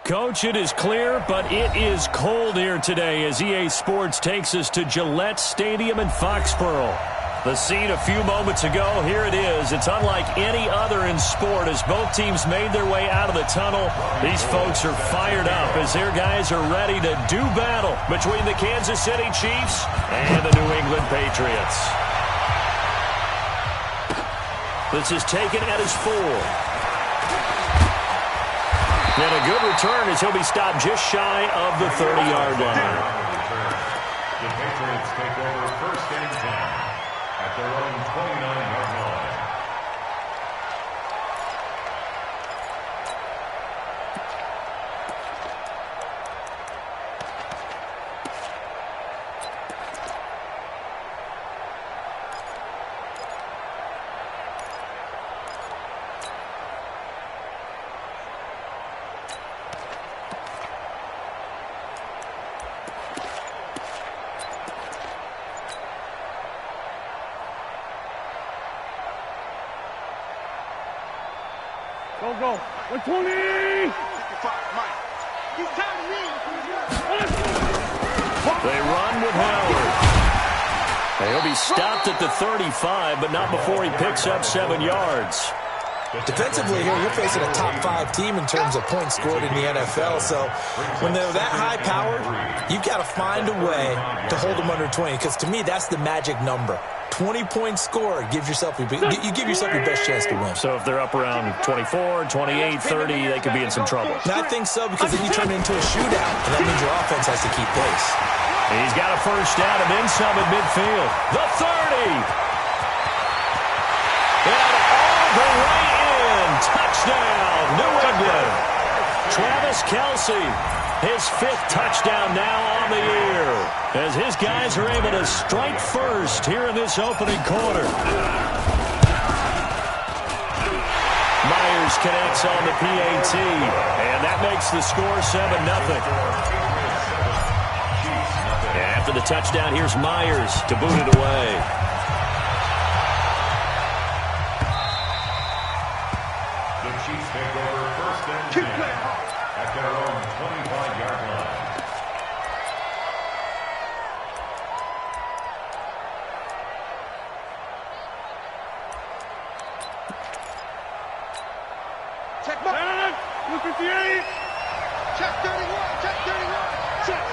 Coach, it is clear, but it is cold here today as EA Sports takes us to Gillette Stadium in Foxborough. The scene a few moments ago, here it is. It's unlike any other in sport as both teams made their way out of the tunnel. These folks are fired up as their guys are ready to do battle between the Kansas City Chiefs and the New England Patriots. This is taken at his 4. And a good return as he'll be stopped just shy of the 30-yard line. The Patriots take over first and 10 at their own 29-yard line. Go. 120! They run with Howard. He'll be stopped at the 35, but not before he picks up 7 yards. Defensively here, you're facing a top 5 team in terms of points scored in the NFL. So when they're that high-powered, you've got to find a way to hold them under 20. Because to me, that's the magic number. 20 points scored, you give yourself your best chance to win. So if they're up around 24, 28, 30, they could be in some trouble. And I think so, because then you turn it into a shootout, and that means your offense has to keep pace. He's got a first down and then some at midfield. The 30. And all the way in. Touchdown, New England. Travis Kelce, his 5th touchdown now on the year, as his guys are able to strike first here in this opening quarter. Myers connects on the PAT, and that makes the score 7-0. After the touchdown, here's Myers to boot it away. The Chiefs take over first and 10 at their own 25-yard line. Check mark. 158. Check 31. Check 31. Check.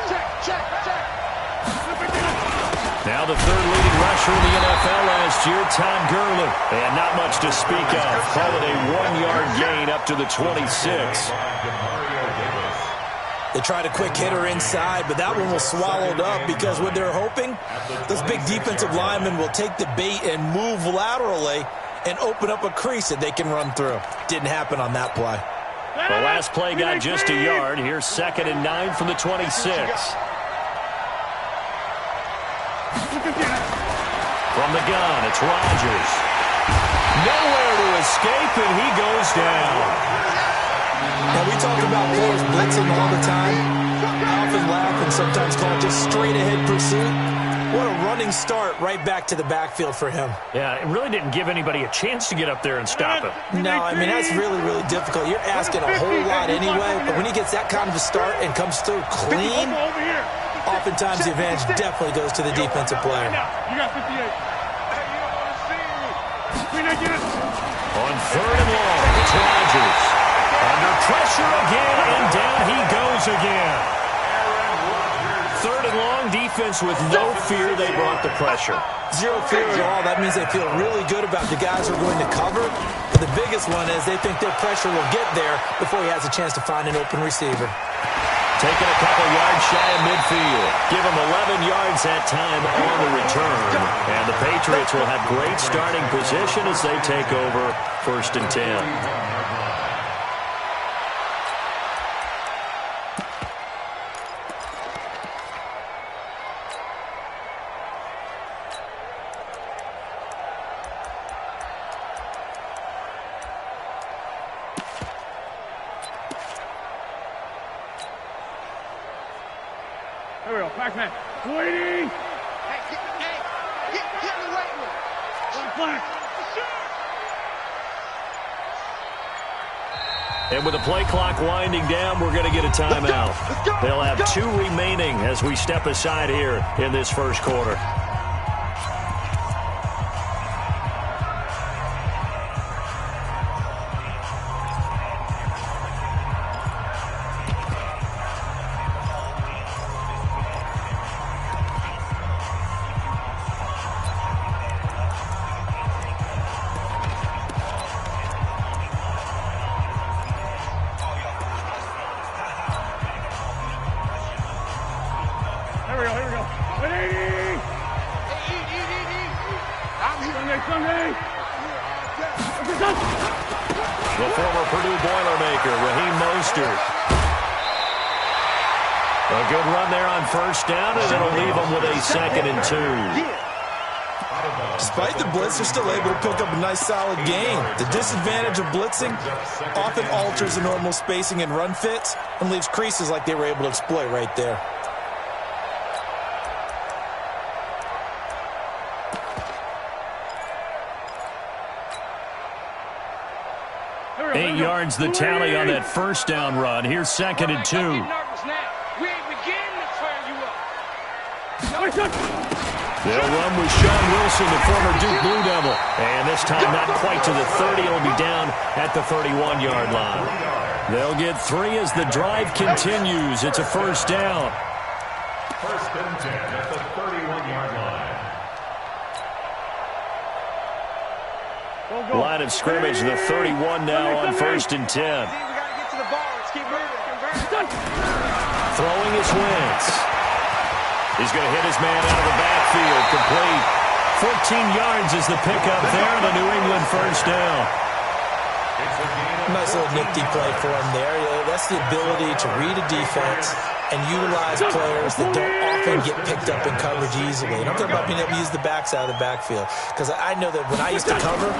Now the 3rd leading rusher in the NFL last year, Todd Gurley. And not much to speak of. Call it a 1-yard gain up to the 26. They tried a quick hitter inside, but that one was swallowed up because what they're hoping, those big defensive linemen will take the bait and move laterally and open up a crease that they can run through. Didn't happen on that play. The last play got just a yard. Here's 2nd and 9 from the 26. From the gun, it's Rodgers. Nowhere to escape, and he goes down. Now, we talk about players blitzing all the time. I often laugh and sometimes call it just straight-ahead pursuit. What a running start right back to the backfield for him. Yeah, it really didn't give anybody a chance to get up there and stop him. No, I mean, that's really, really difficult. You're asking a whole lot anyway, but when he gets that kind of a start and comes through clean, oftentimes the advantage definitely goes to the defensive player. You got 58. On 3rd and long, it's Rodgers. Under pressure again, and down he goes again. 3rd and long, defense with no fear. They brought the pressure. Zero fear at all. That means they feel really good about the guys who are going to cover. But the biggest one is they think their pressure will get there before he has a chance to find an open receiver. Taking a couple yards shy of midfield. Give him 11 yards that time on the return. And the Patriots will have great starting position as they take over 1st and 10. There we go. Pac-Man. 280. Hey, get the right one. Flag. And with the play clock winding down, we're going to get a timeout. They'll have 2 remaining as we step aside here in this first quarter. The former Purdue Boilermaker, Raheem Mostert. A good run there on first down, and it'll leave them with a 2nd and 2. Despite the blitz, they're still able to pick up a nice solid gain. The disadvantage of blitzing often alters the normal spacing and run fits and leaves creases like they were able to exploit right there. 8 yards the tally on that first down run. Here's 2nd and 2. They'll run with Sean Wilson, the former Duke Blue Devil. And this time not quite to the 30. It'll be down at the 31-yard line. They'll get 3 as the drive continues. It's a first down. 1st and 10 at the 31-yard line. Line of scrimmage, the 31 now on 1st and 10. Throwing his Wentz. He's going to hit his man out of the backfield. Complete. 14 yards is the pickup there. The New England first down. Nice little nifty play for him there. That's the ability to read a defense and utilize players that don't often get picked up in coverage easily. And I'm talking about being able to use the backside of the backfield. Because I know that when I used to cover,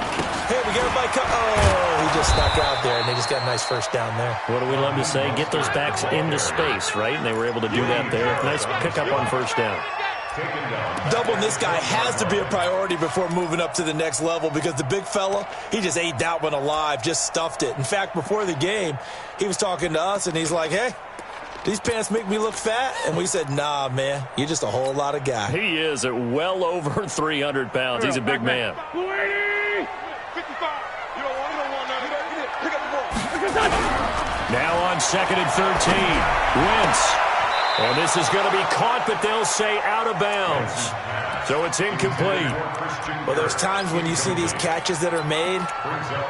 hey, we got everybody he just snuck out there, and they just got a nice first down there. What do we love to say? Get those backs into space, right? And they were able to do that there. Nice pickup on first down. Doubling this guy has to be a priority before moving up to the next level because the big fella, he just ate that one alive, just stuffed it. In fact, before the game, he was talking to us, and he's like, hey, these pants make me look fat? And we said, nah, man, you're just a whole lot of guy. He is at well over 300 pounds. He's a big man. 55. You don't want that. Pick up the ball. Now on 2nd and 13. Wentz. And this is going to be caught, but they'll say out of bounds. So it's incomplete. Well, there's times when you see these catches that are made,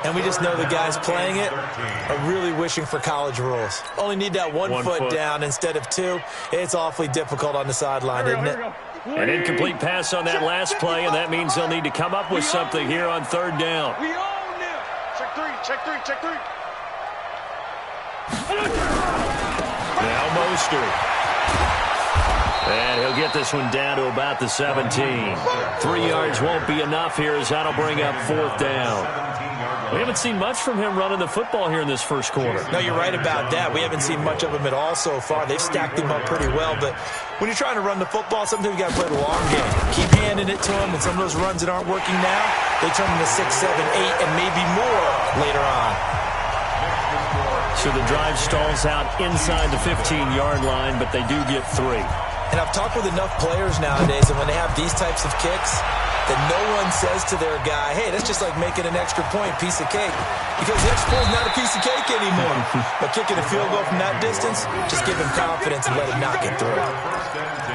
and we just know the guys playing it are really wishing for college rules. Only need that one foot down instead of 2. It's awfully difficult on the sideline, isn't it? An incomplete pass on that last play, and that means they'll need to come up with something here on 3rd down. We own them. Check three. Now Mostert. And he'll get this one down to about the 17. 3 yards won't be enough here as that'll bring up 4th down. We haven't seen much from him running the football here in this first quarter. No, you're right about that. We haven't seen much of him at all so far. They've stacked him up pretty well, but when you're trying to run the football, sometimes you got to play the long game. Keep handing it to him, and some of those runs that aren't working now, they turn into 6, 7, 8, and maybe more later on. So the drive stalls out inside the 15-yard line, but they do get 3. And I've talked with enough players nowadays, and when they have these types of kicks, that no one says to their guy, hey, that's just like making an extra point, piece of cake. Because the extra point is not a piece of cake anymore. But kicking a field goal from that distance, just give him confidence and let him knock it through. 1st and 10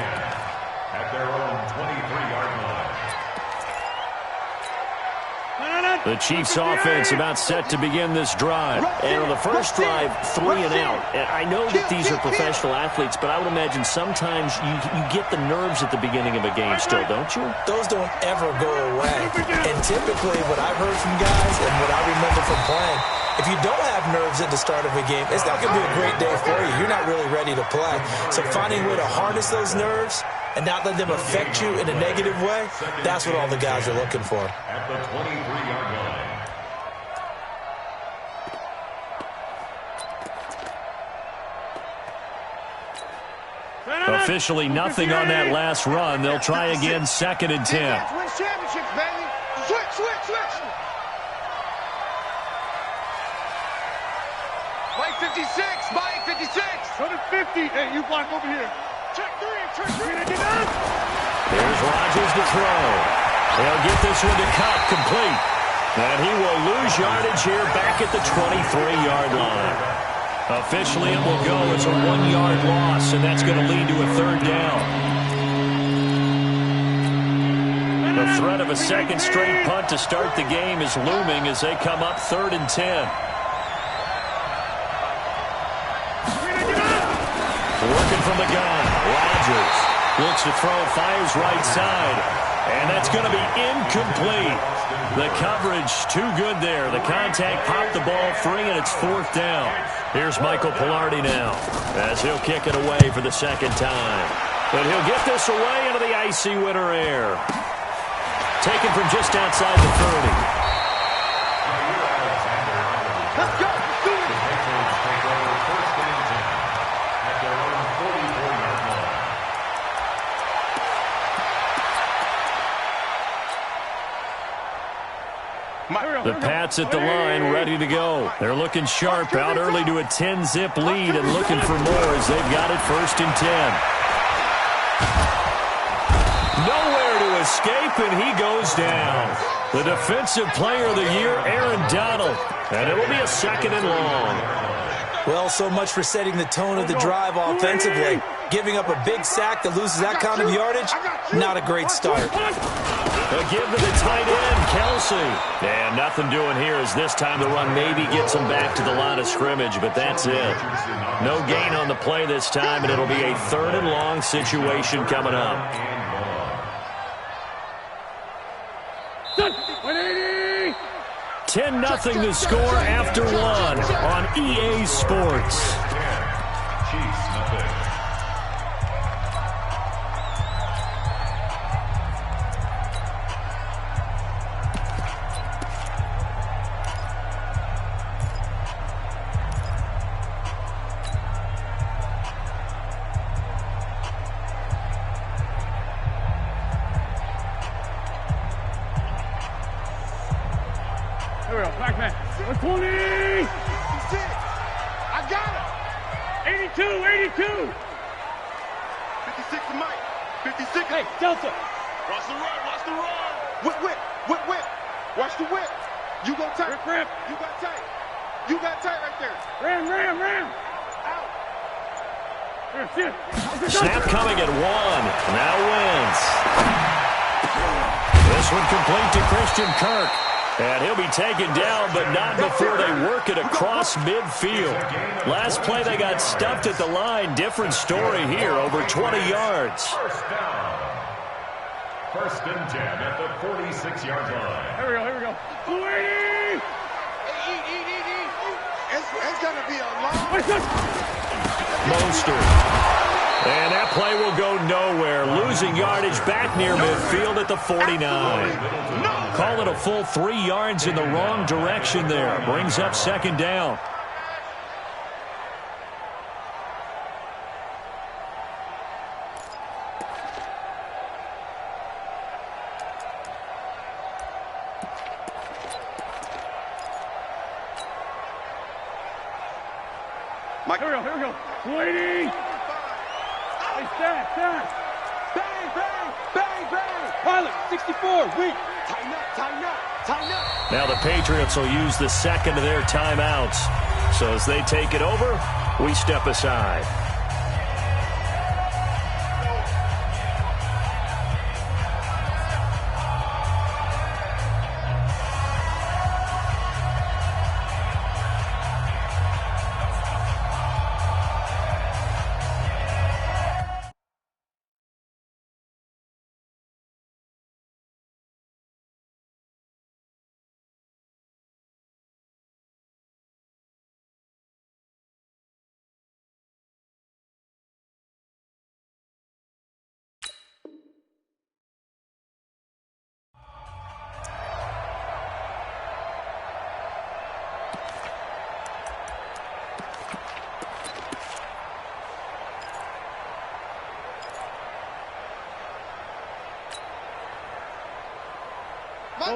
at their own 23-yard line. The Chiefs offense about set to begin this drive. And on the first drive, 3 and out. And I know that these are professional athletes, but I would imagine sometimes you get the nerves at the beginning of a game still, don't you? Those don't ever go away. And typically what I've heard from guys and what I remember from playing, if you don't have nerves at the start of a game, it's not going to be a great day for you. You're not really ready to play. So finding a way to harness those nerves and not let them affect you in a negative way, that's what all the guys are looking for. At the 23-yard line. Officially nothing on that last run. They'll try again, 2nd and 10. Win championships, baby. Switch. My 56. My 56. Put it 50. Hey, you block over here. Check three. Check three. Here's Rodgers to throw. He'll get this one to Cup complete. And he will lose yardage here back at the 23-yard line. Officially, it will go as a 1-yard loss, and that's going to lead to a third down. The threat of a second straight punt to start the game is looming as they come up 3rd and 10. Working from the gun, Rodgers looks to throw, fires right side, and that's going to be incomplete. The coverage too good there. The contact popped the ball free, and it's 4th down. Here's Michael Pilardi now as he'll kick it away for the second time. But he'll get this away into the icy winter air. Taken from just outside the 30. Let's go. Let's do it. The Patriots take over 1st and 10 at their own 44-yard line. The Pats at the line, ready to go. They're looking sharp, out early to a 10-zip lead and looking for more as they've got it 1st and 10. Nowhere to escape, and he goes down. The defensive player of the year, Aaron Donald. And it'll be a 2nd and long. Well, so much for setting the tone of the drive offensively. Giving up a big sack that loses that kind of yardage, not a great start. A give to the tight end, Kelsey. And nothing doing here as this time the run maybe gets him back to the line of scrimmage, but that's it. No gain on the play this time, and it'll be a 3rd and long situation coming up. 10-0 to score after 1 on EA Sports. Chiefs, nothing. Here we go. Black man. 120. 56. I got it. 82. 82. 56 to Mike. 56. Hey, Delta. Watch the run. Watch the run. Whip. Watch the whip. You go tight. Rip. You got tight. You got tight right there. Ram. Out. Here, Snap coming at 1. Now wins. This one complete to Christian Kirk. And he'll be taken down, but not before they work it across midfield. Last play, they got stuffed at the line. Different story here, over 20 yards. 1st down. 1st and 10 at the 46-yard line. Here we go. 280. Eat. It's going to be a long... Mostert. And that play will go nowhere. Losing yardage back near midfield at the 49. Call it a full 3 yards in the wrong direction there. Brings up 2nd down. Mike. Here we go. 280. Hey, stack. Bang. Pilot, 64, weak. Tighten up. Now the Patriots will use the 2nd of their timeouts. So as they take it over, we step aside.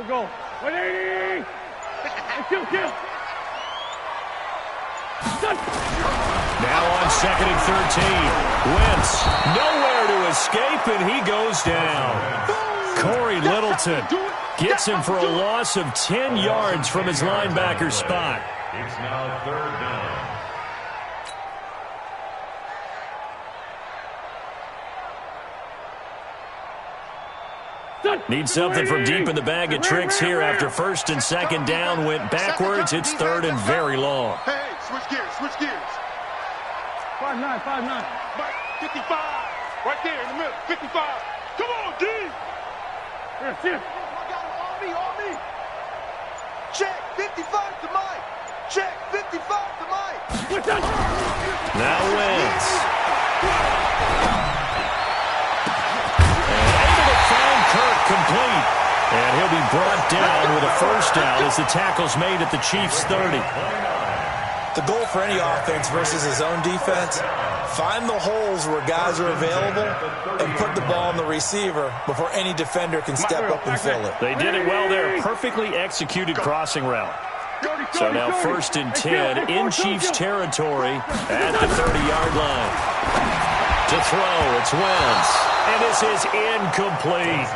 Go. 180. Kill. Now on 2nd and 13. Wentz nowhere to escape, and he goes down. Corey Littleton gets him for a loss of 10 yards from his linebacker spot. It's now 3rd down. Need something from deep in the bag of tricks here after 1st and 2nd down went backwards. It's 3rd and very long. Hey, switch gears, switch gears. 5-9, 5-9. Mike, 55. Right there in the middle, 55. Come on, D. Here, see it. I got him on me. Check, 55 to Mike. Check, 55 to Mike. Now Wentz. Kirk complete, and he'll be brought down with a 1st down as the tackle's made at the Chiefs' 30. The goal for any offense versus his own defense, find the holes where guys are available and put the ball in the receiver before any defender can step up and fill it. They did it well there. Perfectly executed crossing route. So now 1st and 10 in Chiefs territory at the 30-yard line. To throw, it's Wentz. And this is incomplete.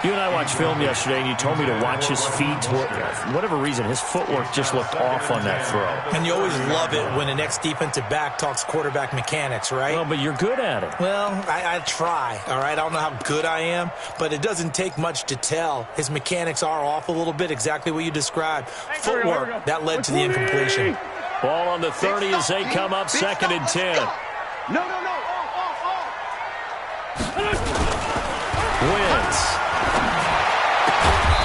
You and I watched film yesterday, and you told me to watch his feet. For whatever reason, his footwork just looked off on that throw. And you always love it when an ex-defensive back talks quarterback mechanics, right? Well, but you're good at it. Well, I try, all right? I don't know how good I am, but it doesn't take much to tell. His mechanics are off a little bit, exactly what you described. Footwork, that led to the incompletion. Ball on the 30 as they come up 2nd and 10. No. Wentz.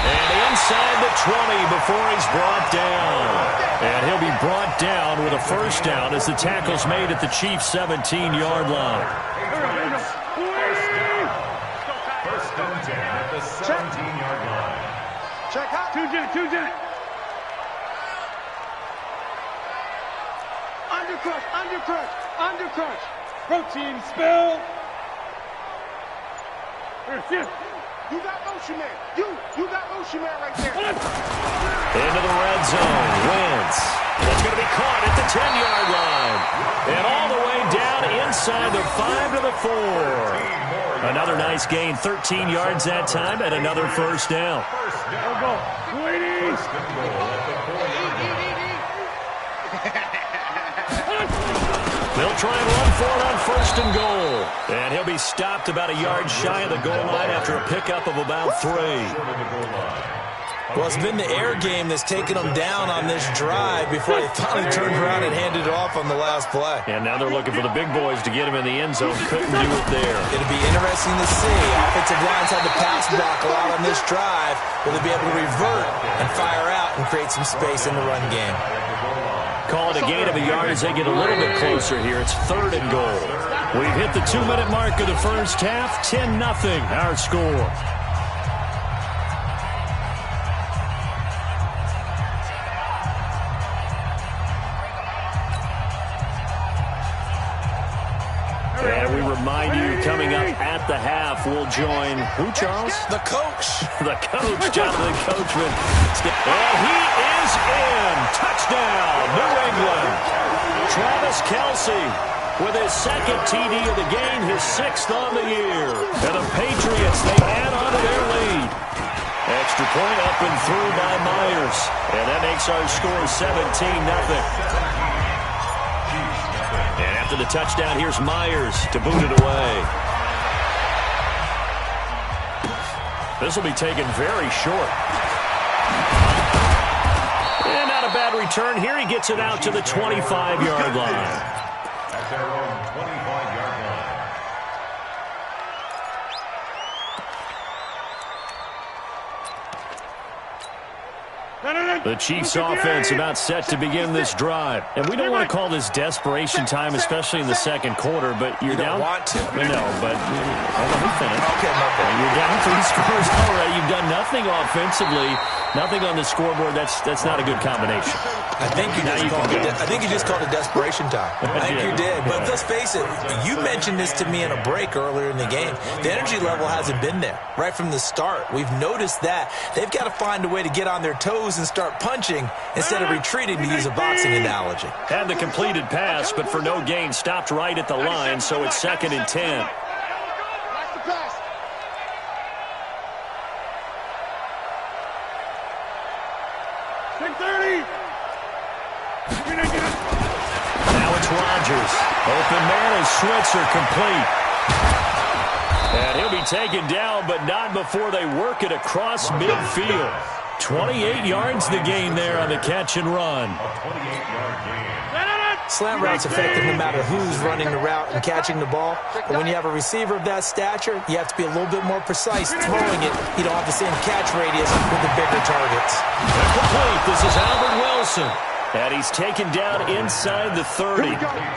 And inside the 20 before he's brought down. And he'll be brought down with a 1st down as the tackle's made at the Chiefs' 17-yard line. 1st and 10 at the 17-yard line. Check out. Two jet. Undercrush. Protein spill. Here, see it. You got motion man. You got motion man right there. Into the red zone. Wentz. That's going to be caught at the 10-yard line. And all the way down inside the 5 to the 4. Another nice gain. 13 yards that time and another 1st down. Go. Waiting. They'll try and run for it on 1st and goal. And he'll be stopped about a yard shy of the goal line after a pickup of about 3. Well, it's been the air game that's taken them down on this drive before they finally turned around and handed it off on the last play. And now they're looking for the big boys to get him in the end zone. Couldn't do it there. It'll be interesting to see. Offensive lines had to pass block a lot on this drive. Will they be able to revert and fire out and create some space in the run game? Call it a gain of a yard as they get a little bit closer here. It's 3rd and goal. We've hit the 2-minute mark of the 1st half. 10-0 our score. And we remind you, coming up at the half, we'll join who, Charles? The coach. The coach, Jonathan Coachman. And he is in. Touchdown, New England. Travis Kelce with his 2nd TD of the game, his 6th on the year. And the Patriots, they add on to their lead. Extra point up and through by Myers. And that makes our score 17-0. And after the touchdown, here's Myers to boot it away. This will be taken very short. And not a bad return here. He gets it out to the 25-yard line. At their own 25-yard line. The Chiefs offense about set to begin this drive. And we don't want to call this desperation time, especially in the 2nd quarter, but you're down. You don't want to. No, but hold on, let me finish. Okay, my bad. You're down 3 scores already. You've done nothing offensively. Nothing on the scoreboard. That's not a good combination. I think you just called it desperation time. I think you did. But let's face it, you mentioned this to me in a break earlier in the game. The energy level hasn't been there right from the start. We've noticed that. They've got to find a way to get on their toes and start punching instead of retreating, to use a boxing analogy. Had the completed pass, but for no gain, stopped right at the line, so it's 2nd and 10. Now it's Rodgers. Open man is Switzer, complete. And he'll be taken down, but not before they work it across midfield. 28 yards the gain there on the catch and run. Slant route's effective no matter who's running the route and catching the ball. But when you have a receiver of that stature, you have to be a little bit more precise throwing it. You don't have the same catch radius with the bigger targets. Complete. This is Albert Wilson. And he's taken down inside the 30.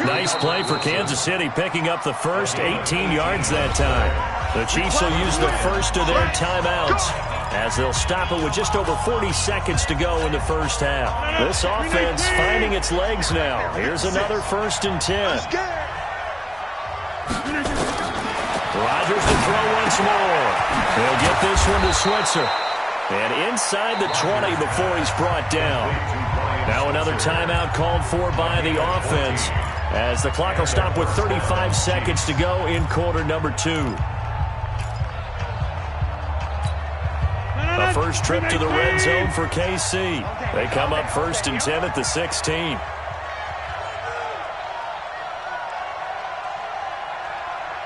Nice play for Kansas City, picking up the first 18 yards that time. The Chiefs will use the first of their timeouts as they'll stop it with just over 40 seconds to go in the first half. This offense finding its legs now. Here's another 1st and 10. Rodgers to throw once more. He'll get this one to Switzer. And inside the 20 before he's brought down. Now another timeout called for by the offense as the clock will stop with 35 seconds to go in quarter number 2. A first trip to the red zone for KC. They come up 1st and 10 at the 16.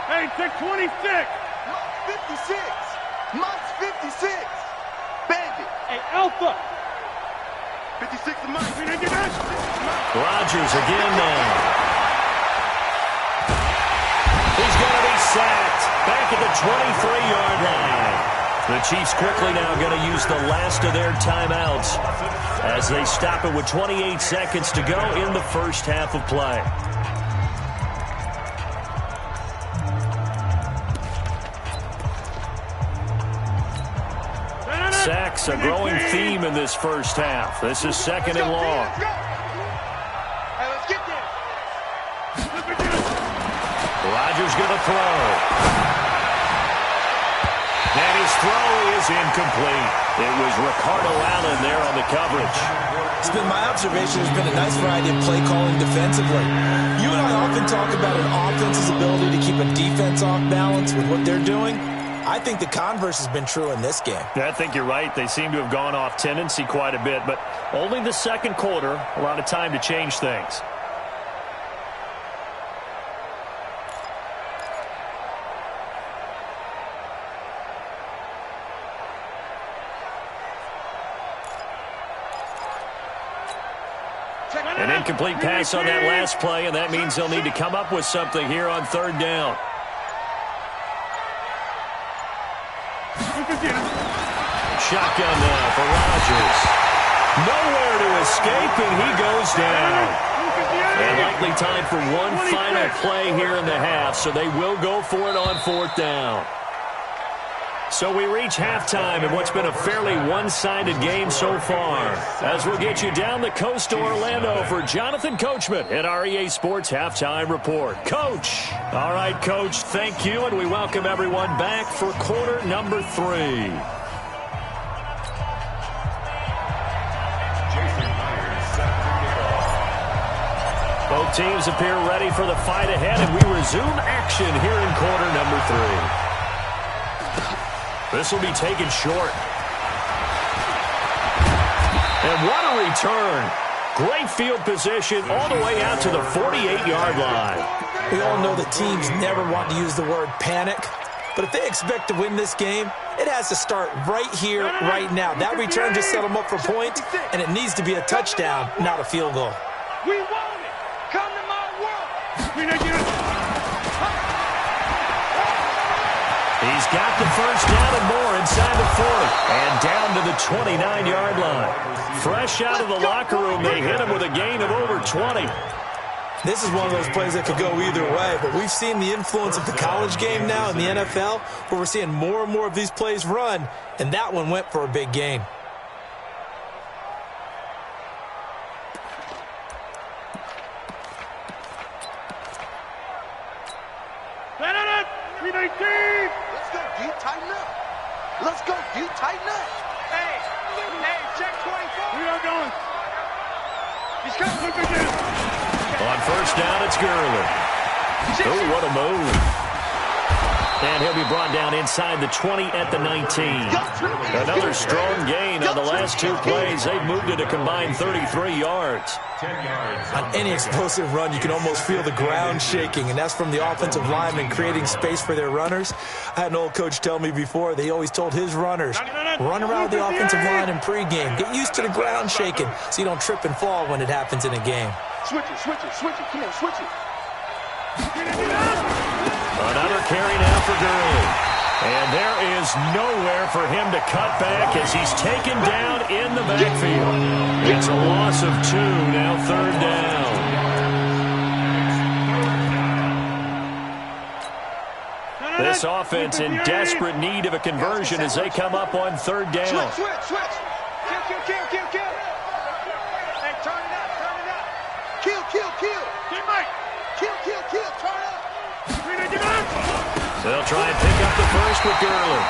Hey, take 26. Mike's 56. Mike's 56. Bandit. Hey, Alpha. 56 to Mike. Rodgers again now. He's going to be sacked back at the 23-yard line. The Chiefs quickly now going to use the last of their timeouts as they stop it with 28 seconds to go in the first half of play. Sacks, a growing theme in this first half. This is 2nd and long. Let's get there. Rodgers going to throw. And his throw is incomplete. It was Ricardo Allen there on the coverage. It's been my observation there's been a nice variety of play calling defensively. You and I often talk about an offense's ability to keep a defense off balance with what they're doing. I think the converse has been true in this game. I think you're right. They seem to have gone off tendency quite a bit, but only the second quarter, a lot of time to change things. An incomplete pass on that last play, and that means they'll need to come up with something here on 3rd down. Shotgun now for Rodgers. Nowhere to escape, and he goes down. And likely time for one final play here in the half, so they will go for it on 4th down. So we reach halftime in what's been a fairly one-sided game so far. As we'll get you down the coast to Orlando for Jonathan Coachman at our EA Sports Halftime Report. Coach. All right, Coach, thank you, and we welcome everyone back for quarter number 3. Both teams appear ready for the fight ahead, and we resume action here in quarter number 3. This will be taken short. And what a return. Great field position all the way out to the 48-yard line. We all know that teams never want to use the word panic. But if they expect to win this game, it has to start right here, right now. That return just set them up for points, and it needs to be a touchdown, not a field goal. We want it. Come to my world. He's got the first down and more inside the 40. And down to the 29-yard line. Fresh out of the locker room, they hit him with a gain of over 20. This is one of those plays that could go either way, but we've seen the influence of the college game now in the NFL, where we're seeing more and more of these plays run, and that one went for a big gain. Tighten up. Hey, check 24. We are going. He's coming. Look again. On first down, it's Gurley. Oh, what a move. And he'll be brought down inside the 20 at the 19. Another strong gain on the last two plays. They've moved it a combined 33 yards. On any explosive run, you can almost feel the ground shaking, and that's from the offensive linemen creating space for their runners. I had an old coach tell me before, they always told his runners, run around the offensive line in pregame. Get used to the ground shaking so you don't trip and fall when it happens in a game. Switch it. Come on, switch it. Another carry now for Gurley. And there is nowhere for him to cut back as he's taken down in the backfield. It's a loss of 2, now third down. This offense in desperate need of a conversion as they come up on third down. Switch. Kill. Hey, turn it up. Kill. Get Mike. Kill, turn up. They'll try and pick up the first with Gurley.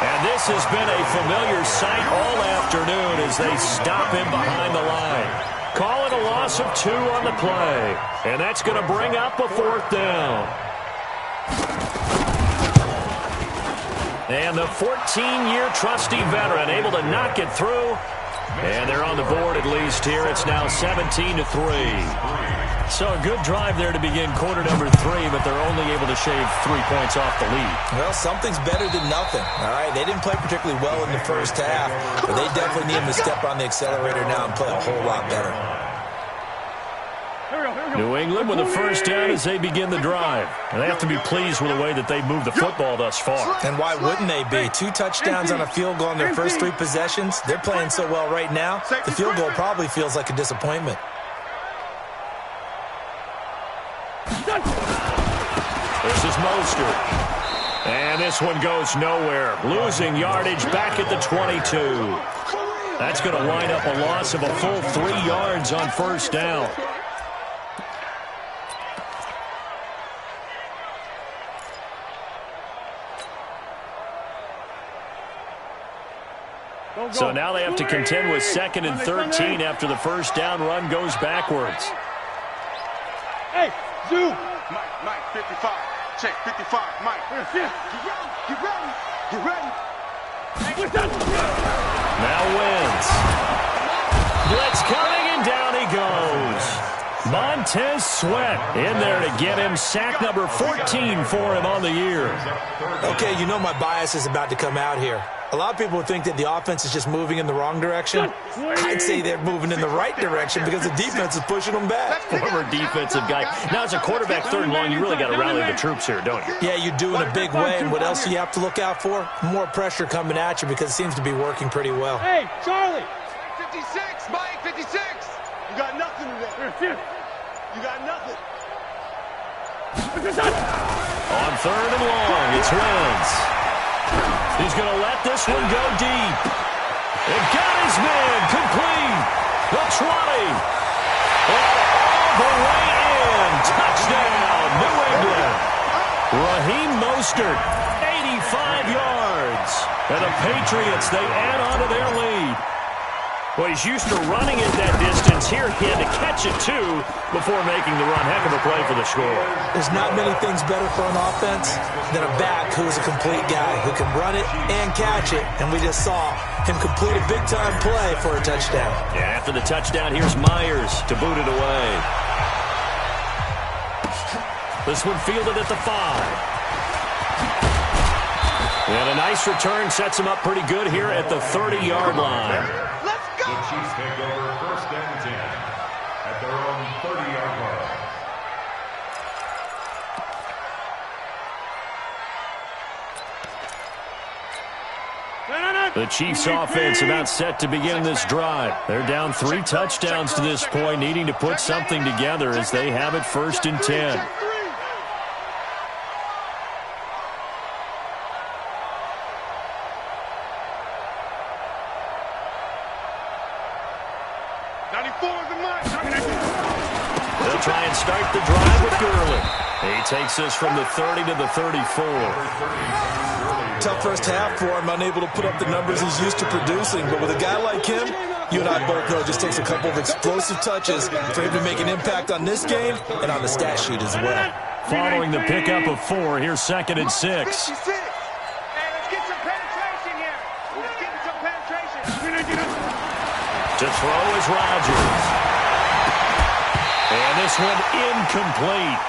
And this has been a familiar sight all afternoon as they stop him behind the line. Call it a loss of 2 on the play. And that's going to bring up a fourth down. And the 14-year trusty veteran able to knock it through. And they're on the board at least here. It's now 17-3. So a good drive there to begin quarter number 3, but they're only able to shave 3 points off the lead. Well, something's better than nothing, all right? They didn't play particularly well in the first half, but they definitely need him to step on the accelerator now and play a whole lot better. New England with a first down as they begin the drive. And they have to be pleased with the way that they've moved the football thus far. And why wouldn't they be? 2 touchdowns on a field goal in their first 3 possessions. They're playing so well right now, the field goal probably feels like a disappointment. This is Mostert. And this one goes nowhere. Losing yardage back at the 22. That's going to wind up a loss of a full 3 yards on first down. So now they have to contend with 2nd and 13 after the first down run goes backwards. Hey, Zoo. Mike, 55. Check, 55. Mike. Get ready. Now wins. Blitz coming, and down he goes. Montez Sweat in there to get him sack number 14 for him on the year. Okay, you know my bias is about to come out here. A lot of people would think that the offense is just moving in the wrong direction. I'd say they're moving in the right direction because the defense is pushing them back. Former defensive guy. Now, as a quarterback, 3rd and long, you really got to rally the troops here, don't you? Yeah, you do in a big way. And what else do you have to look out for? More pressure coming at you because it seems to be working pretty well. Hey, Charlie. 56, Mike, 56. You got nothing today. You got nothing. On 3rd and long, it's Wentz. He's going to let this one go deep. And got his man complete. The 20. And all the way in. Touchdown, New England. Raheem Mostert, 85 yards. And the Patriots, they add on to their lead. Well, he's used to running it that distance. Here he had to catch it, too, before making the run. Heck of a play for the score. There's not many things better for an offense than a back who's a complete guy who can run it and catch it. And we just saw him complete a big-time play for a touchdown. Yeah, after the touchdown, here's Myers to boot it away. This one fielded at the 5. And a nice return sets him up pretty good here at the 30-yard line. The Chiefs take over 1st and 10 at their own 30-yard line. The Chiefs offense about set to begin this drive. They're down 3 touchdowns to this point, needing to put something together as they have it 1st and 10. They'll try and start the drive with Gurley. He takes this from the 30 to the 34. Tough first half for him, unable to put up the numbers he's used to producing. But with a guy like him, you and I both know it just takes a couple of explosive touches for him to make an impact on this game and on the stat sheet as well. Following the pickup of 4, here's 2nd and 6. Hey, let's get some penetration here. Let's get some penetration. To throw is Rodgers. And this one incomplete.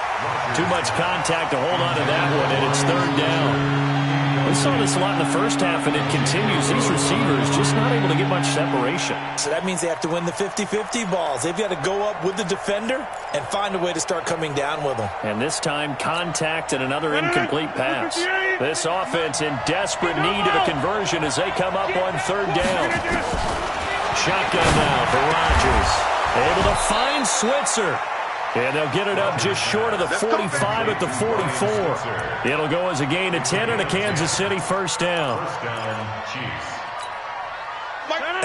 Too much contact to hold on to that one, and it's 3rd down. We saw this a lot in the first half, and it continues. These receivers just not able to get much separation. So that means they have to win the 50-50 balls. They've got to go up with the defender and find a way to start coming down with them. And this time, contact and another incomplete pass. This offense in desperate need of a conversion as they come up on 3rd down. Shotgun now for Rodgers. Able to find Switzer. And they'll get it up just short of the 45 at the 44. It'll go as a gain of 10 and a Kansas City first down. Chiefs.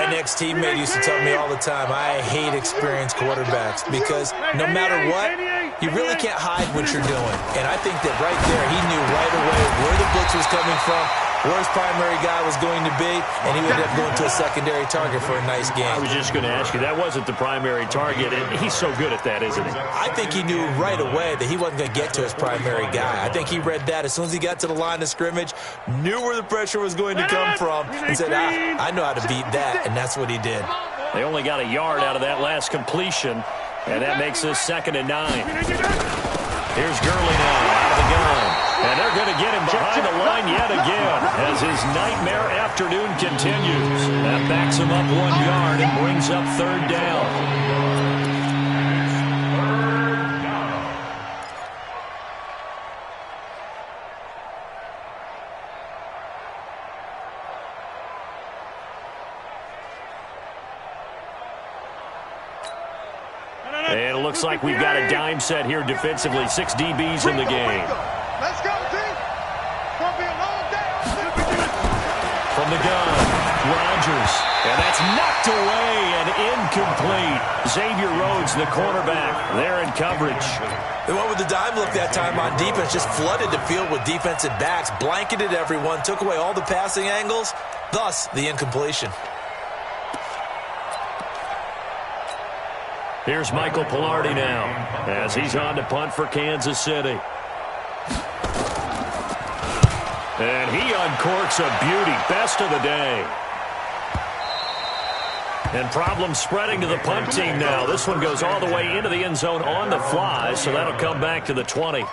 An ex-teammate used to tell me all the time, I hate experienced quarterbacks because no matter what, you really can't hide what you're doing. And I think that right there, he knew right away where the blitz was coming from, where his primary guy was going to be, and he would end up going to a secondary target for a nice game. I was just going to ask you, that wasn't the primary target, and he's so good at that, isn't he? I think he knew right away that he wasn't going to get to his primary guy. I think he read that as soon as he got to the line of scrimmage, knew where the pressure was going to come from, and said, I know how to beat that, and that's what he did. They only got a yard out of that last completion, and that makes this 2nd and 9. Here's Gurley now, out of the gun. And they're going to get him behind the line yet again as his nightmare afternoon continues. That backs him up 1 yard and brings up 3rd down. And it looks like we've got a dime set here defensively. 6 DBs in the game. Let's go, team. It's going to be a long day. From the gun, Rodgers. And that's knocked away and incomplete. Xavier Rhodes, the cornerback, there in coverage. They went with the dime look that time on defense, just flooded the field with defensive backs, blanketed everyone, took away all the passing angles, thus the incompletion. Here's Michael Pilardi now as he's on to punt for Kansas City. And he uncorks a beauty. Best of the day. And problems spreading to the punt team now. This one goes all the way into the end zone on the fly, so that'll come back to the 20.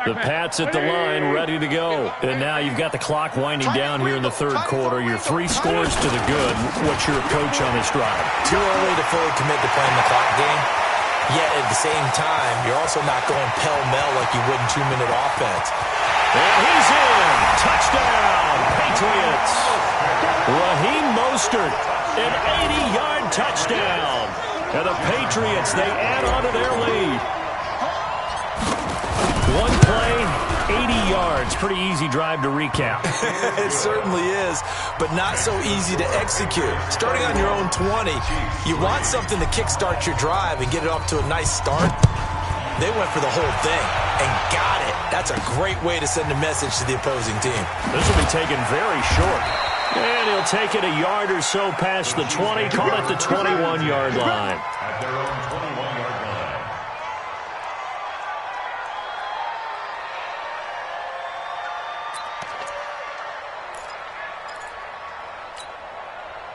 The Pats at the line, ready to go. And now you've got the clock winding down here in the 3rd quarter. You're 3 scores to the good. What's your approach on this drive? Too early to fully commit to playing the clock game. Yet at the same time, you're also not going pell-mell like you would in 2-minute offense. And he's in. Touchdown, Patriots. Raheem Mostert, an 80-yard touchdown. And the Patriots, they add on to their lead. 1 play, 80 yards. Pretty easy drive to recap. It certainly is, but not so easy to execute. Starting on your own 20, you want something to kickstart your drive and get it off to a nice start. They went for the whole thing and got it. That's a great way to send a message to the opposing team. This will be taken very short. And he'll take it a yard or so past the 20, call it the 21-yard line. At their own 21-yard line.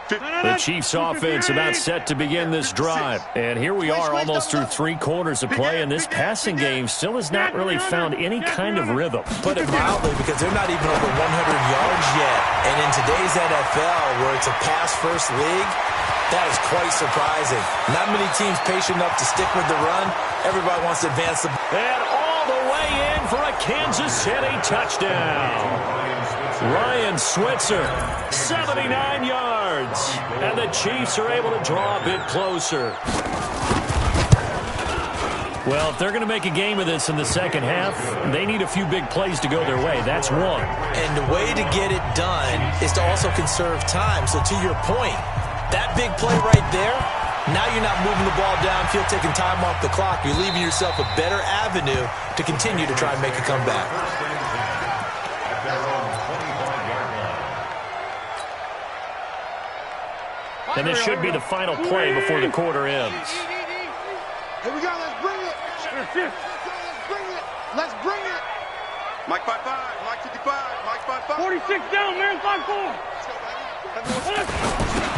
The Chiefs offense about set to begin this drive. And here we are almost through 3 quarters of play, and this passing game still has not really found any kind of rhythm. Put it mildly, because they're not even over 100 yards yet. And in today's NFL, where it's a pass-first league, that is quite surprising. Not many teams patient enough to stick with the run. Everybody wants to advance the... And all the way in for a Kansas City touchdown. Ryan Switzer, 79 yards. And the Chiefs are able to draw a bit closer. Well, if they're going to make a game of this in the second half, they need a few big plays to go their way. That's one. And the way to get it done is to also conserve time. So to your point, that big play right there Now you're not moving the ball downfield, taking time off the clock. You're leaving yourself a better avenue to continue to try and make a comeback. At their own 25-yard line. And this should be the final play before the quarter ends. Here we go, let's bring it. Let's bring it. Let's bring it. Mike 5-5, Mike 55, Mike 5-5. 46 down, man, 5-4.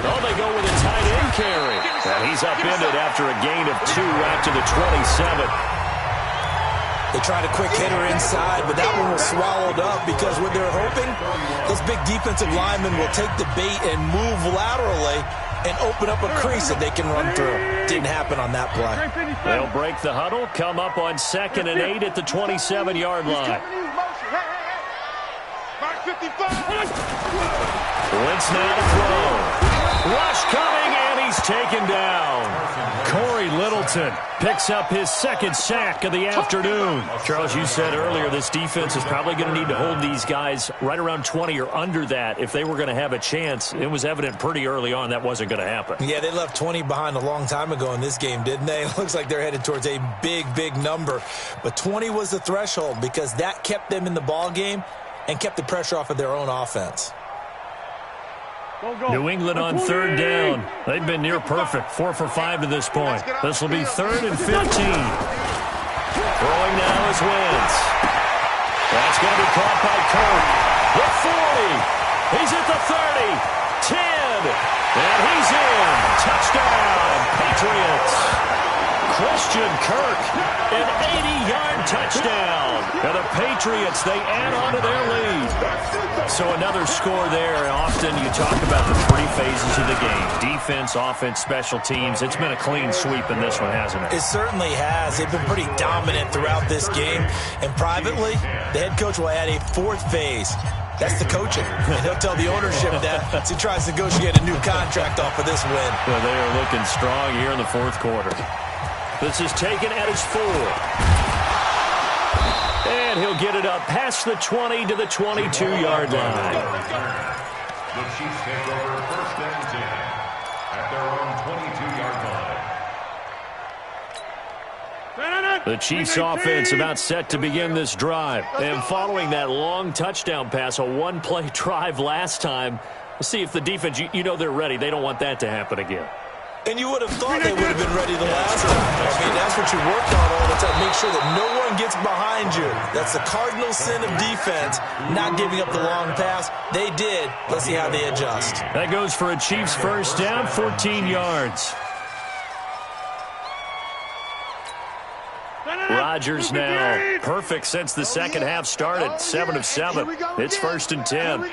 Oh, they go with a tight end carry. And he's upended after a gain of 2 out to the 27. They tried a quick hitter inside, but that one was swallowed up because what they're hoping, those big defensive linemen will take the bait and move laterally and open up a crease that they can run through. Didn't happen on that play. They'll break the huddle, come up on 2nd and 8 at the 27-yard line. Mark 55. Wentz now to throw. Rush coming, and he's taken down. Corey Littleton picks up his 2nd sack of the afternoon. Charles, you said earlier this defense is probably going to need to hold these guys right around 20 or under that if they were going to have a chance. It was evident pretty early on that wasn't going to happen. Yeah, they left 20 behind a long time ago in this game, didn't they? It looks like they're headed towards a big, big number. But 20 was the threshold because that kept them in the ball game and kept the pressure off of their own offense. New England on 3rd down. They've been near perfect, 4 for 5 to this point. This will be 3rd and 15. Throwing now is Wentz. That's going to be caught by Kirk. The 40. He's at the 30. 10. And he's in. Touchdown, Patriots. Christian Kirk, an 80-yard touchdown. And the Patriots, they add on to their lead. So another score there. And often you talk about the 3 phases of the game. Defense, offense, special teams. It's been a clean sweep in this one, hasn't it? It certainly has. They've been pretty dominant throughout this game. And privately, the head coach will add a 4th phase. That's the coaching. And he'll tell the ownership that as he tries to negotiate a new contract off of this win. Well, they are looking strong here in the 4th quarter. This is taken at his 4. And he'll get it up past the 20 to the 22-yard line. The Chiefs take over 1st and 10 at their own 22-yard line. The Chiefs offense about set to begin this drive. And following that long touchdown pass, a 1-play drive last time, we'll see if the defense, you know they're ready. They don't want that to happen again. And you would have thought they would have been ready the last time. I mean, that's what you work on all the time. Make sure that no one gets behind you. That's the cardinal sin of defense, not giving up the long pass. They did. Let's see how they adjust. That goes for a Chiefs 1st down, 14 yards. Rodgers now perfect since the second half started. 7 of 7. It's 1st and 10.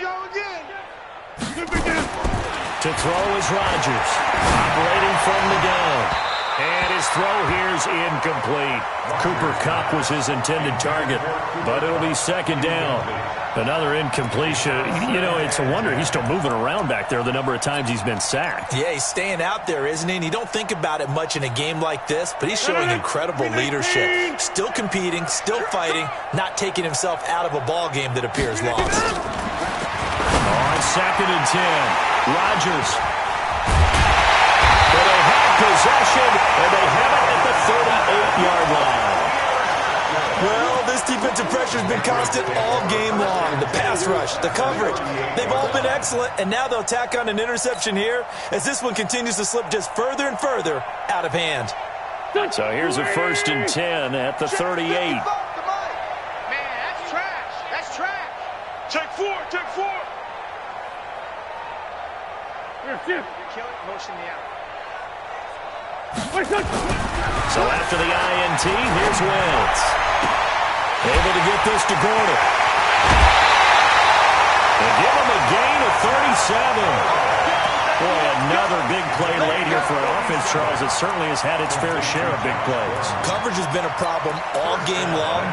To throw is Rodgers, operating from the gun. And his throw here's incomplete. Cooper Kupp was his intended target, but it'll be 2nd down. Another incompletion. You know, it's a wonder he's still moving around back there the number of times he's been sacked. Yeah, he's staying out there, isn't he? And you don't think about it much in a game like this, but he's showing incredible leadership. Still competing, still fighting, not taking himself out of a ball game that appears lost. On 2nd and 10. Rodgers. Well, they have possession, and they have it at the 38-yard line. Well, this defensive pressure has been constant all game long. The pass rush, the coverage, they've all been excellent, and now they'll tack on an interception here as this one continues to slip just further and further out of hand. So here's a 1st and 10 at the 38. Man, that's trash. That's trash. Take 4, take 4. Kill it, motion me out. So after the INT, here's Wentz. Able to get this to Gordon. And give him a gain of 37. Boy, another big play late here for an offense, Charles. It certainly has had its fair share of big plays. Coverage has been a problem all game long,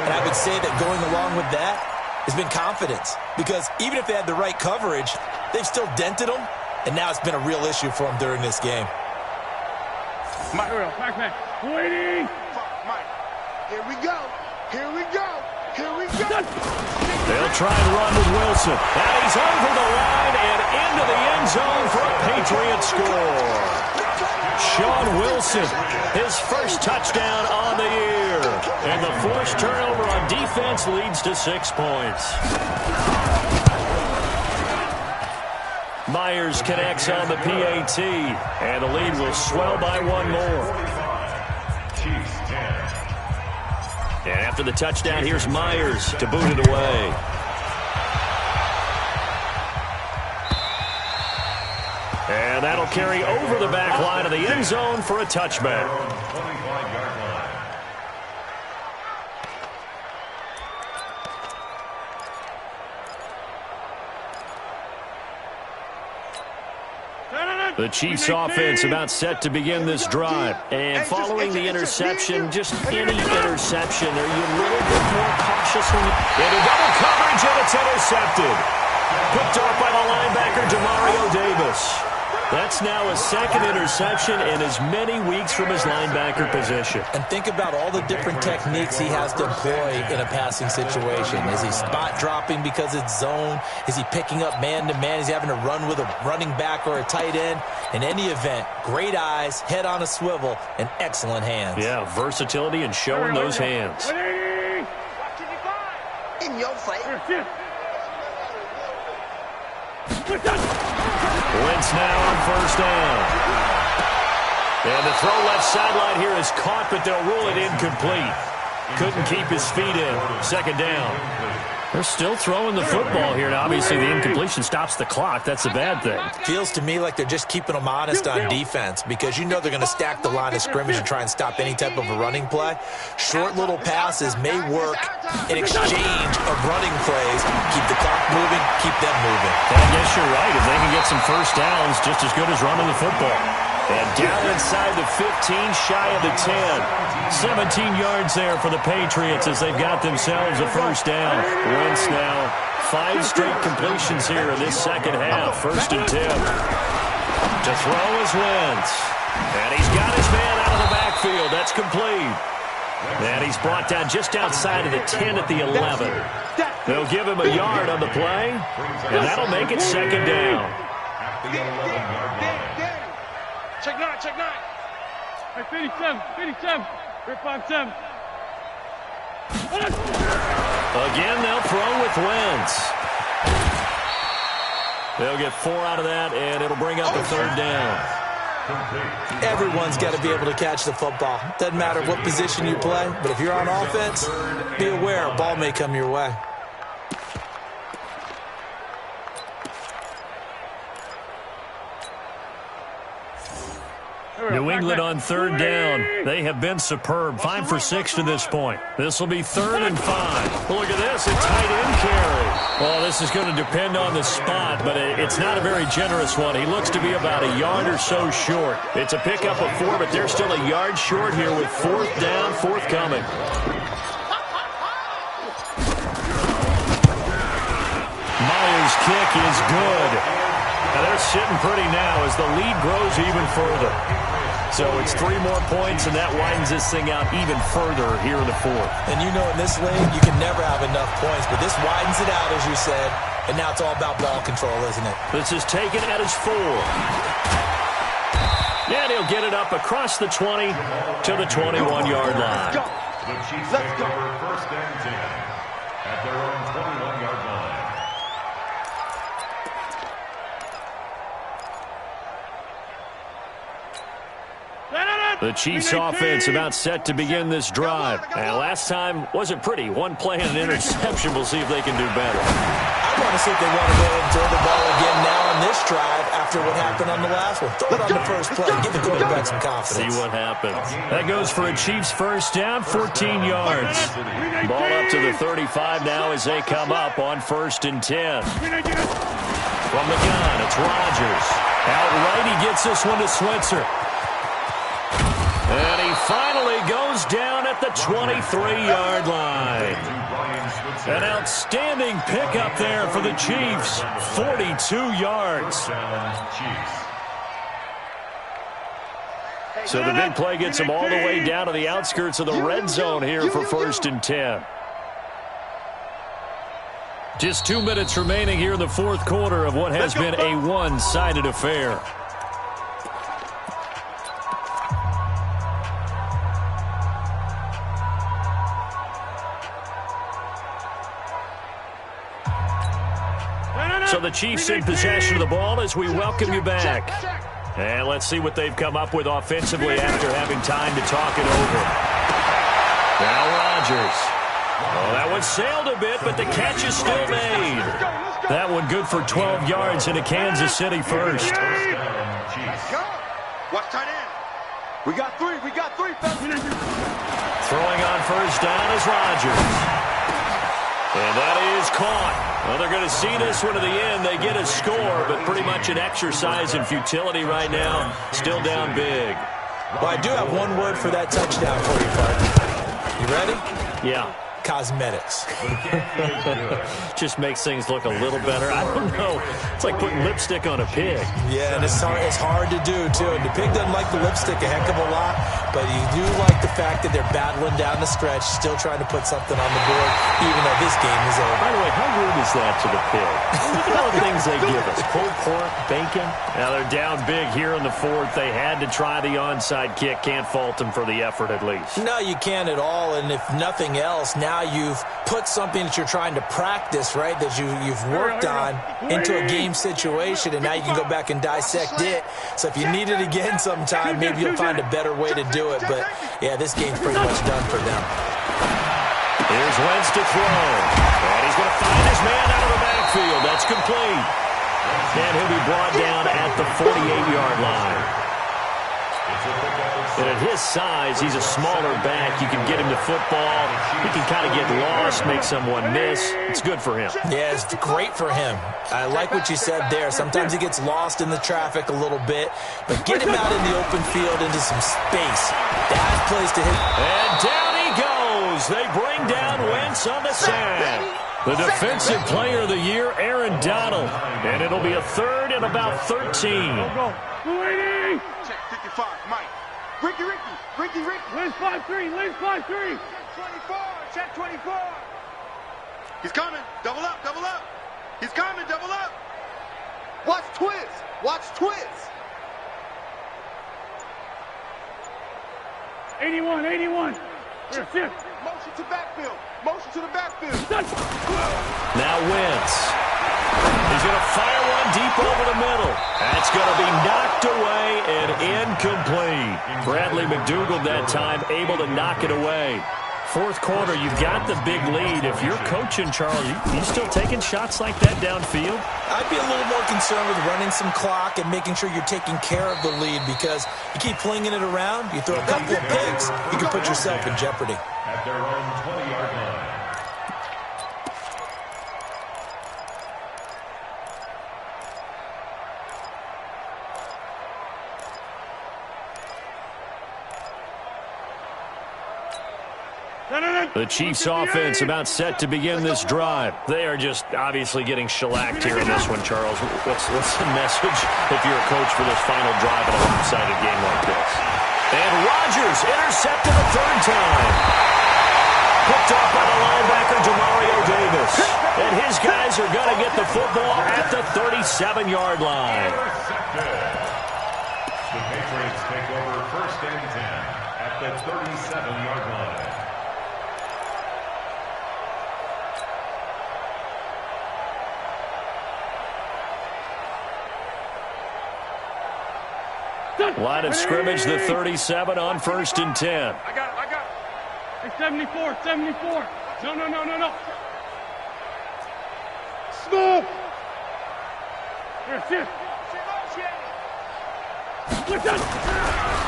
and I would say that going along with that has been confidence. Because even if they had the right coverage, they've still dented them. And now it's been a real issue for him during this game. Mike, waiting. Mike, here we go. Here we go. Here we go. They'll try and run with Wilson. And he's over the line and into the end zone for a Patriot score. Sean Wilson, his first touchdown on the year. And the forced turnover on defense leads to 6 points. Myers connects on the PAT, and the lead will swell by 1 more. And after the touchdown, here's Myers to boot it away. And that'll carry over the back line of the end zone for a touchback. The Chiefs offense about set to begin this drive. And following the interception, just any interception, are you a little bit more cautious when into double coverage, and it's intercepted. Picked off by the linebacker, Demario Davis. That's now a second interception in as many weeks from his linebacker position. And think about all the different techniques he has to employ in a passing situation. Is he spot dropping because it's zone? Is he picking up man-to-man? Is he having to run with a running back or a tight end? In any event, great eyes, head on a swivel, and excellent hands. Yeah, versatility and showing those hands. In your face. Wentz now on first down. And the throw left sideline here is caught, but they'll rule it incomplete. Couldn't keep his feet in. Second down. They're still throwing the football here. Now, obviously, the incompletion stops the clock. That's a bad thing. Feels to me like they're just keeping them honest on defense because you know they're going to stack the line of scrimmage and try and stop any type of a running play. Short little passes may work in exchange of running plays. Keep the clock moving, keep them moving. And I guess you're right. If they can get some first downs, just as good as running the football. And down inside the 15, shy of the 10. 17 yards there for the Patriots as they've got themselves a first down. Wentz now 5 straight completions here in this second half. First and 10. To throw is Wentz. And he's got his man out of the backfield. That's complete. And he's brought down just outside of the 10 at the 11. They'll give him a yard on the play, and that'll make it second down. Check 9, check 9. Hey, 57, Rip 5-7. Again, they'll throw with Wentz. They'll get 4 out of that, and it'll bring up a third down. Everyone's got to be able to catch the football. Doesn't matter what position you play, but if you're on offense, be aware a ball may come your way. New England on third down. They have been superb. 5 for 6 to this point. This will be 3rd and 5. Look at this, a tight end carry. Well, this is going to depend on the spot, but it's not a very generous one. He looks to be about a yard or so short. It's a pickup of 4, but they're still a yard short here with 4th down, forthcoming. Myers' kick is good. Now they're sitting pretty now as the lead grows even further. So it's 3 more points, and that widens this thing out even further here in the 4th. And you know in this league, you can never have enough points, but this widens it out, as you said, and now it's all about ball control, isn't it? This is taken at his 4. And he'll get it up across the 20 to the 21-yard line. The Chiefs take over first and 10 at their own 21-yard line. The Chiefs offense about set to begin this drive. And last time wasn't pretty. 1 play and an interception. We'll see if they can do better. I want to see if they want to go ahead and throw the ball again now on this drive after what happened on the last one. Throw it on the first play. Give the quarterback some confidence. See what happens. That goes for a Chiefs first down, 14 yards. Ball up to the 35 now as they come up on 1st and 10. From the gun, it's Rodgers. Outright, he gets this one to Switzer. And he finally goes down at the 23-yard line. An outstanding pickup there for the Chiefs. 42 yards. So the big play gets them all the way down to the outskirts of the red zone here for 1st and 10. Just 2 minutes remaining here in the 4th quarter of what has been a one-sided affair. So the Chiefs in possession of the ball as we welcome you back. And let's see what they've come up with offensively after having time to talk it over. Now Rodgers. Oh, that one sailed a bit, but the catch is still made. That one good for 12 yards into Kansas City first. Watch tight end. We got three. Throwing on first down is Rodgers. And that is caught. Well, they're going to see this one to the end. They get a score, but pretty much an exercise in futility right now. Still down big. Well, I do have one word for that touchdown for you, partner. You ready? Yeah. Cosmetics. Just makes things look a little better. I don't know. It's like putting lipstick on a pig. Yeah, and it's hard to do, too. And the pig doesn't like the lipstick a heck of a lot, but you do like the fact that they're battling down the stretch, still trying to put something on the board, even though this game is over. By the way, how rude is that to the pig? Look at all the things they give us. Pulled pork, bacon. Now they're down big here in the fourth. They had to try the onside kick. Can't fault them for the effort, at least. No, you can't at all. And if nothing else, now you've put something that you're trying to practice, right, that you've worked on into a game situation, and now you can go back and dissect it. So if you need it again sometime, maybe you'll find a better way to do it. But, yeah, this game's pretty much done for them. Here's Wentz to throw. And he's going to find his man out of the backfield. That's complete. And he'll be brought down at the 48-yard line. And at his size, he's a smaller back. You can get him the football. He can kind of get lost, make someone miss. It's good for him. Yeah, it's great for him. I like what you said there. Sometimes he gets lost in the traffic a little bit, but get him out in the open field into some space. That's place to hit. And down he goes. They bring down Wentz on the sack. The defensive player of the year, Aaron Donald. And it'll be a third and about 13. Check 55, Mike. Ricky. Liz 5-3. 24, check 24. He's coming. Double up. He's coming. Double up. Watch twist. 81. Motion to the backfield. Now Wentz. He's going to fire one deep over the middle. That's going to be knocked away and incomplete. Bradley McDougald that time able to knock it away. Fourth quarter, you've got the big lead. If you're coaching, Charles, you still taking shots like that downfield? I'd be a little more concerned with running some clock and making sure you're taking care of the lead, because you keep flinging it around, you throw a couple of picks, you can put yourself in jeopardy. At their own 20-yard line. The Chiefs offense about set to begin this drive. They are just obviously getting shellacked here in this one, Charles. What's the message if you're a coach for this final drive in a lopsided game like this? And Rodgers intercepted a third time. Picked off by the linebacker, Demario Davis. And his guys are going to get the football at the 37-yard line. The Patriots take over first and 10 at the 37-yard line. Line of scrimmage, the 37 on first and 10. I got it. It's 74. No. Smooth. That's it.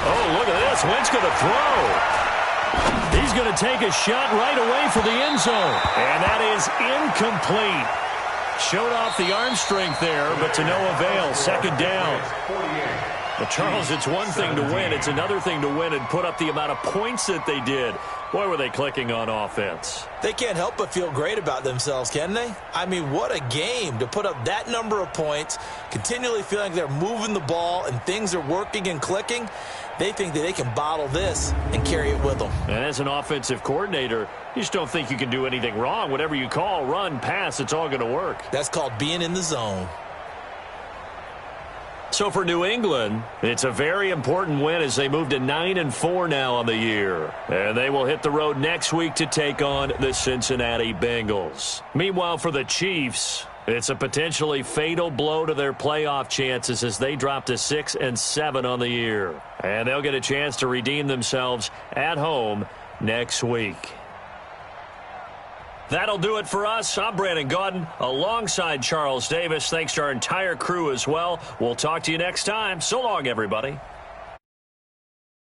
Oh, look at this. Wentz going to throw. He's going to take a shot right away for the end zone. And that is incomplete. Showed off the arm strength there, but to no avail. Second down. Well, Charles, it's one thing to win. It's another thing to win and put up the amount of points that they did. Boy, were they clicking on offense. They can't help but feel great about themselves, can they? I mean, what a game to put up that number of points, continually feeling like they're moving the ball and things are working and clicking. They think that they can bottle this and carry it with them. And as an offensive coordinator, you just don't think you can do anything wrong. Whatever you call, run, pass, it's all going to work. That's called being in the zone. So for New England, it's a very important win as they move to 9-4 now on the year. And they will hit the road next week to take on the Cincinnati Bengals. Meanwhile, for the Chiefs, It's a potentially fatal blow to their playoff chances as they drop to 6-7 on the year. And they'll get a chance to redeem themselves at home next week. That'll do it for us. I'm Brandon Gaudin alongside Charles Davis. Thanks to our entire crew as well. We'll talk to you next time. So long, everybody.